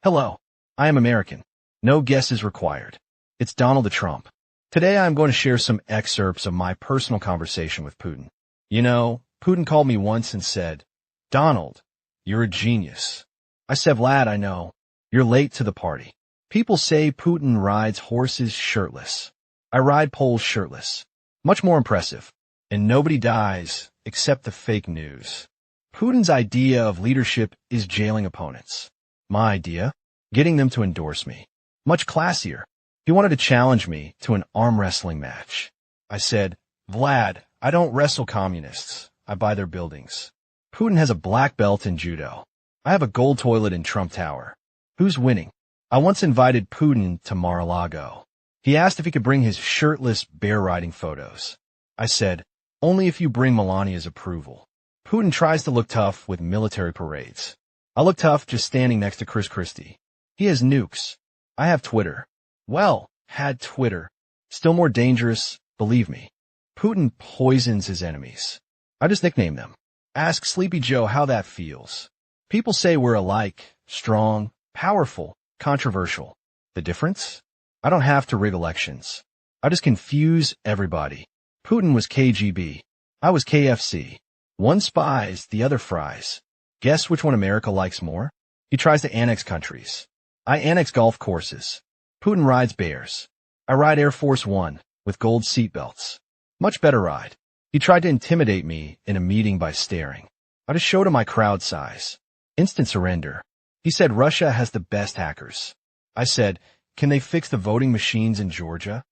Hello, I am American. No guesses required. It's Donald Trump. Today I'm going to share some excerpts of my personal conversation with Putin. You know, Putin called me once and said, "Donald, you're a genius." I said, "Vlad, I know. You're late to the party." People say Putin rides horses shirtless. I ride poles shirtless. Much more impressive. And nobody dies except the fake news. Putin's idea of leadership is jailing opponents. My idea? Getting them to endorse me. Much classier. He wanted to challenge me to an arm wrestling match. I said, "Vlad, I don't wrestle communists. I buy their buildings." Putin has a black belt in judo. I have a gold toilet in Trump Tower. Who's winning? I once invited Putin to Mar-a-Lago. He asked if he could bring his shirtless bear riding photos. I said, "Only if you bring Melania's approval." Putin tries to look tough with military parades. I look tough just standing next to Chris Christie. He has nukes. I have Twitter. Well, had Twitter. Still more dangerous, believe me. Putin poisons his enemies. I just nickname them. Ask Sleepy Joe how that feels. People say we're alike, strong, powerful, controversial. The difference? I don't have to rig elections. I just confuse everybody. Putin was KGB. I was KFC. One spies, the other fries. Guess which one America likes more? He tries to annex countries. I annex golf courses. Putin rides bears. I ride Air Force One with gold seatbelts. Much better ride. He tried to intimidate me in a meeting by staring. I just showed him my crowd size. Instant surrender. He said Russia has the best hackers. I said, "Can they fix the voting machines in Georgia?"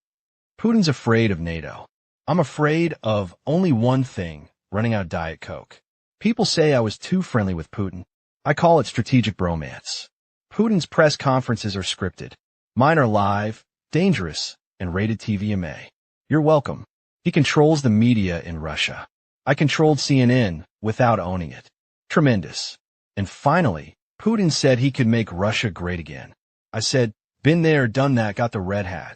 Putin's afraid of NATO. I'm afraid of only one thing, running out of Diet Coke. People say I was too friendly with Putin. I call it strategic bromance. Putin's press conferences are scripted. Mine are live, dangerous, and rated TVMA. You're welcome. He controls the media in Russia. I controlled CNN without owning it. Tremendous. And finally, Putin said he could make Russia great again. I said, "Been there, done that, got the red hat."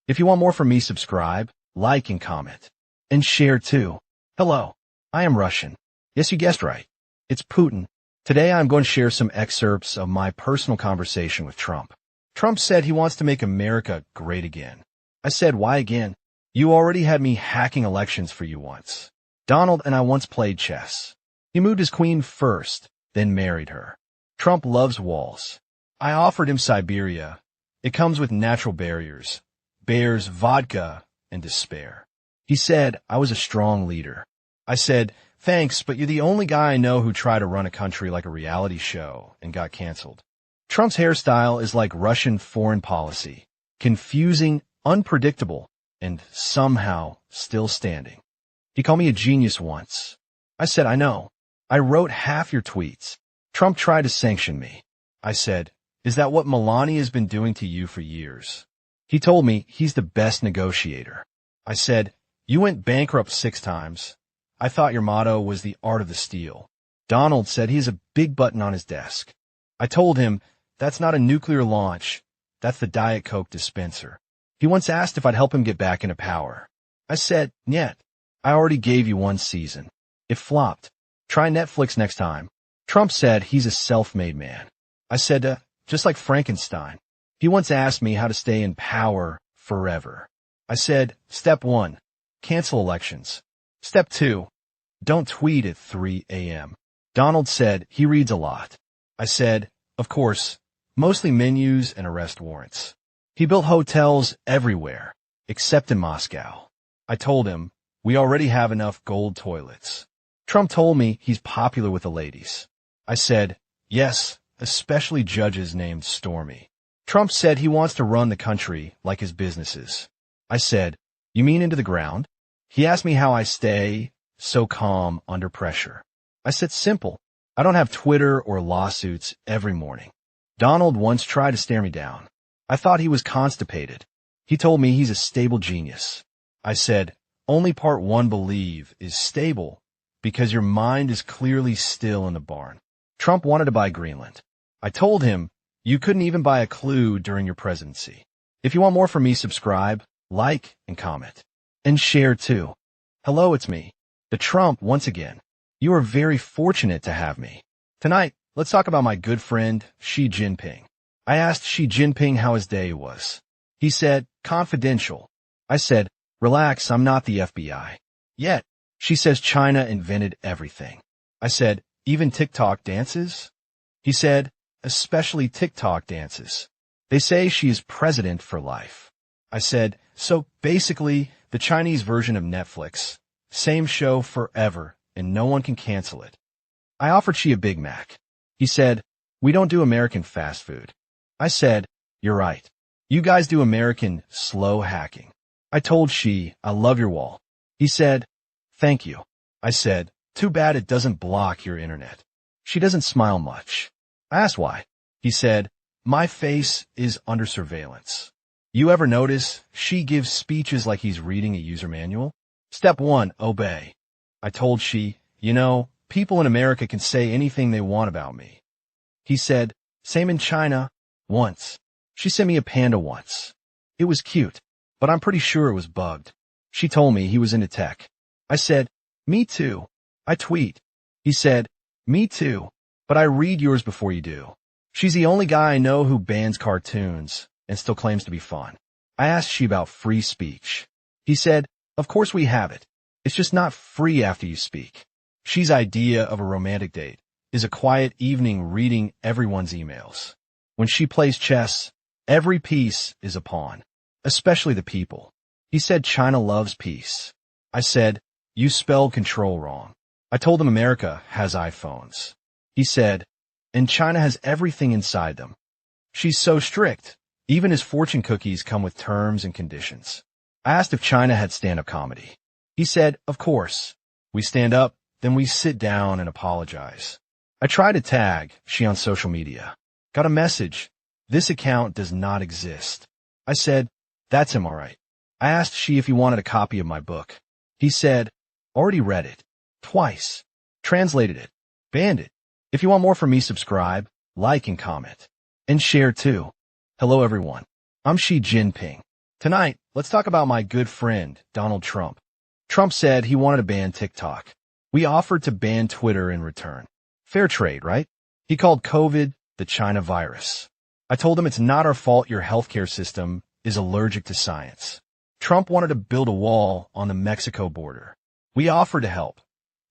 If you want more from me, subscribe, like, and comment. And share too. Hello, I am Russian. Yes, you guessed right. It's Putin. Today I'm going to share some excerpts of my personal conversation with Trump. Trump said he wants to make America great again. I said, "Why again? You already had me hacking elections for you once." Donald and I once played chess. He moved his queen first, then married her. Trump loves walls. I offered him Siberia. It comes with natural barriers, bears, vodka, and despair. He said I was a strong leader. I said, "Thanks, but you're the only guy I know who tried to run a country like a reality show and got canceled." Trump's hairstyle is like Russian foreign policy. Confusing, unpredictable, and somehow still standing. He called me a genius once. I said, "I know. I wrote half your tweets." Trump tried to sanction me. I said, "Is that what Melania has been doing to you for years?" He told me he's the best negotiator. I said, "You went bankrupt 6 times. I thought your motto was the art of the steal." Donald said he has a big button on his desk. I told him, "That's not a nuclear launch. That's the Diet Coke dispenser." He once asked if I'd help him get back into power. I said, "Nyet. I already gave you 1 season. It flopped. Try Netflix next time." Trump said he's a self-made man. I said, just like Frankenstein. He once asked me how to stay in power forever. I said, "Step 1, cancel elections. Step 2, don't tweet at 3 a.m. Donald said he reads a lot. I said, "Of course, mostly menus and arrest warrants." He built hotels everywhere, except in Moscow. I told him, we already have enough gold toilets. Trump told me he's popular with the ladies. I said, "Yes, especially judges named Stormy." Trump said he wants to run the country like his businesses. I said, "You mean into the ground?" He asked me how I stay so calm under pressure. I said, "Simple. I don't have Twitter or lawsuits every morning." Donald once tried to stare me down. I thought he was constipated. He told me he's a stable genius. I said, "Only part 1 believe is stable because your mind is clearly still in the barn." Trump wanted to buy Greenland. I told him, you couldn't even buy a clue during your presidency. If you want more from me, subscribe, like, and comment. And share too. Hello, it's me, the Trump once again. You are very fortunate to have me. Tonight, let's talk about my good friend, Xi Jinping. I asked Xi Jinping how his day was. He said, confidential. I said, relax, I'm not the FBI. Yet, she says China invented everything. I said, even TikTok dances? He said, especially TikTok dances. They say she is president for life. I said, so basically, the Chinese version of Netflix. Same show forever, and no one can cancel it. I offered Xi a Big Mac. He said, we don't do American fast food. I said, you're right. You guys do American slow hacking. I told Xi, I love your wall. He said, thank you. I said, too bad it doesn't block your internet. She doesn't smile much. I asked why. He said, my face is under surveillance. You ever notice Xi gives speeches like he's reading a user manual? Step 1, obey. I told Xi, you know, people in America can say anything they want about me. He said, same in China. Once. She sent me a panda once. It was cute, but I'm pretty sure it was bugged. She told me he was into tech. I said, me too. I tweet. He said, me too, but I read yours before you do. She's the only guy I know who bans cartoons and still claims to be fun. I asked Xi about free speech. He said, of course we have it. It's just not free after you speak. Xi's idea of a romantic date is a quiet evening reading everyone's emails. When she plays chess, every piece is a pawn, especially the people. He said China loves peace. I said, you spelled control wrong. I told him America has iPhones. He said, and China has everything inside them. She's so strict. Even his fortune cookies come with terms and conditions. I asked if China had stand-up comedy. He said, of course. We stand up, then we sit down and apologize. I tried to tag Xi on social media. Got a message. This account does not exist. I said, that's him all right. I asked Xi if he wanted a copy of my book. He said, already read it. Twice. Translated it. Banned it. If you want more from me, subscribe, like, and comment. And share too. Hello everyone. I'm Xi Jinping. Tonight, let's talk about my good friend, Donald Trump. Trump said he wanted to ban TikTok. We offered to ban Twitter in return. Fair trade, right? He called COVID the China virus. I told him it's not our fault your healthcare system is allergic to science. Trump wanted to build a wall on the Mexico border. We offered to help.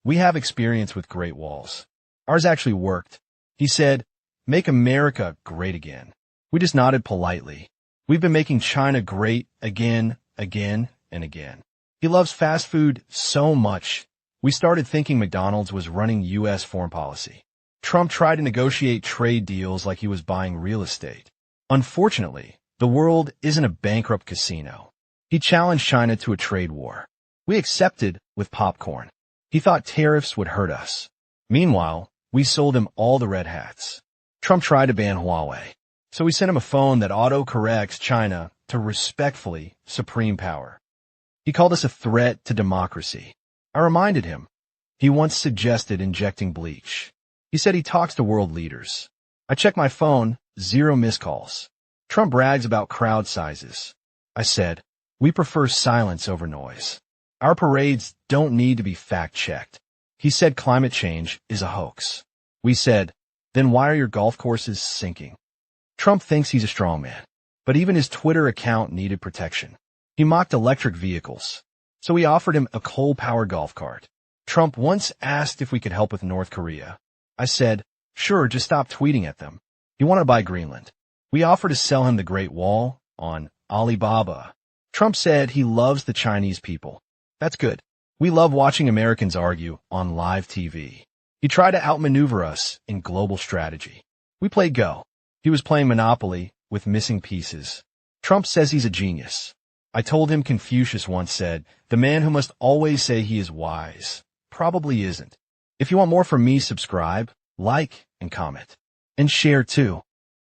We have experience with Great Walls. Ours actually worked. He said, make America great again. We just nodded politely. We've been making China great again, and again. He loves fast food so much. We started thinking McDonald's was running U.S. foreign policy. Trump tried to negotiate trade deals like he was buying real estate. Unfortunately, the world isn't a bankrupt casino. He challenged China to a trade war. We accepted with popcorn. He thought tariffs would hurt us. Meanwhile, we sold him all the red hats. Trump tried to ban Huawei. So we sent him a phone that auto-corrects China to respectfully supreme power. He called us a threat to democracy. I reminded him. He once suggested injecting bleach. He said he talks to world leaders. I checked my phone, 0 missed calls. Trump brags about crowd sizes. I said, we prefer silence over noise. Our parades don't need to be fact-checked. He said climate change is a hoax. We said, then why are your golf courses sinking? Trump thinks he's a strongman, but even his Twitter account needed protection. He mocked electric vehicles, so we offered him a coal-powered golf cart. Trump once asked if we could help with North Korea. I said, sure, just stop tweeting at them. He wanted to buy Greenland. We offered to sell him the Great Wall on Alibaba. Trump said he loves the Chinese people. That's good. We love watching Americans argue on live TV. He tried to outmaneuver us in global strategy. We played Go. He was playing Monopoly with missing pieces. Trump says he's a genius. I told him Confucius once said, the man who must always say he is wise probably isn't. If you want more from me, subscribe, like, and comment. And share too.